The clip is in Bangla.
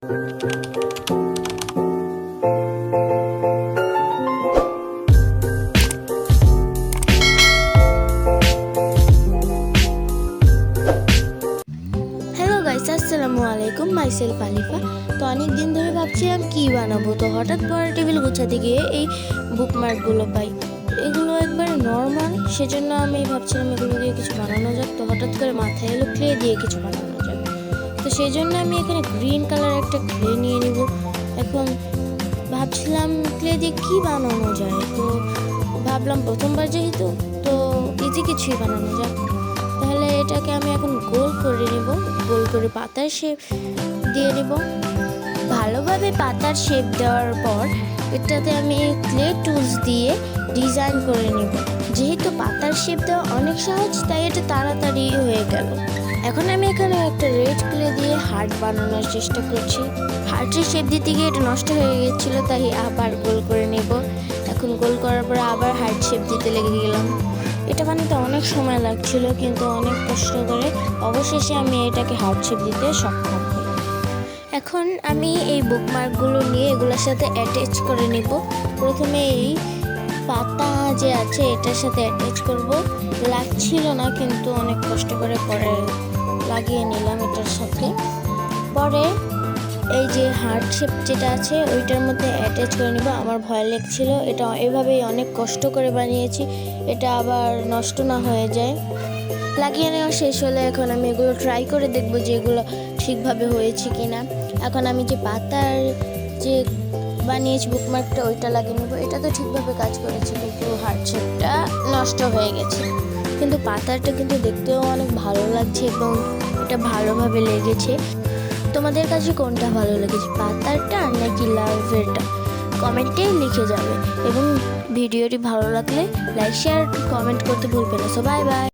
আসসালামু আলাইকুম, মাইসেলফ আলিফা। তো অনেক দিন ধরে ভাবছিলাম কি বানাবো, তো হঠাৎ পরে টেবিল গুছাতে গিয়ে এই বুকমার্কগুলো পাই। এগুলো একবার নর্মাল, সেজন্য আমি ভাবছিলাম এগুলো দিয়ে কিছু বানানো যাক। তো হঠাৎ করে মাথায় এলো ক্লে দিয়ে কিছু বানানো যাক। তো সেই জন্য আমি এখানে গ্রিন কালার একটা ক্লে নিয়ে নিব। এখন ভাবছিলাম ক্লে দিয়ে কী বানানো যায়, তো ভাবলাম প্রথমবার যেহেতু তো ইজি কিছুই বানানো যাক। তাহলে এটাকে আমি এখন গোল করে নেব, গোল করে পাতার শেপ দিয়ে নেব। ভালোভাবে পাতার শেপ দেওয়ার পর এটাতে আমি ক্লে টুলস দিয়ে ডিজাইন করে নেব। যেহেতু পাতার শেপ দেওয়া অনেক সহজ, তাই এটা তাড়াতাড়ি হয়ে গেল। এখন আমি এখানে একটা রেড ক্লে দিয়ে হার্ট বানানোর চেষ্টা করছি। হার্টের শেপ দিতে গিয়ে এটা নষ্ট হয়ে গেছিল, তাই আবার গোল করে নেব। এখন গোল করার পরে আবার হার্ট শেপ দিতে লেগে গেলাম। এটা বানাতে অনেক সময় লাগছিল, কিন্তু অনেক কষ্ট করে অবশেষে আমি এটাকে হার্ট শেপ দিতে সক্ষম হই। এখন আমি এই বুকমার্কগুলো নিয়ে এগুলোর সাথে অ্যাটাচ করে নেব। প্রথমে এই পাতা যে আছে এটার সাথে অ্যাটাচ করব। লাগছিল না, কিন্তু অনেক কষ্ট করে পরে লাগিয়ে নিলাম এটার সাথে। পরে এই যে হার্ট শেপ যেটা আছে ওইটার মধ্যে অ্যাটাচ করে নেব। আমার ভয় লাগছিল, এটা এভাবেই অনেক কষ্ট করে বানিয়েছি, এটা আবার নষ্ট না হয়ে যায়। লাগিয়ে নেওয়া শেষ হলে এখন আমি এগুলো ট্রাই করে দেখব যে এগুলো ঠিকভাবে হয়েছে কি না। এখন আমি যে পাতার যে বানিয়েছি বুকমার্কটা ওইটা লাগিয়ে নেব। এটা তো ঠিকভাবে কাজ করেছে, কিন্তু হার্ট শেপটা নষ্ট হয়ে গেছে। কিন্তু পাতাটা কিন্তু দেখতেও অনেক ভালো লাগছে এবং এটা ভালোভাবে লেগেছে। তোমাদের কাছে কোনটা ভালো লেগেছে, পাতারটা নাকি লাভেরটা? কমেন্টে লিখে যাবে। এবং ভিডিওটি ভালো লাগলে লাইক শেয়ার কমেন্ট করতে ভুলবে না। So bye bye.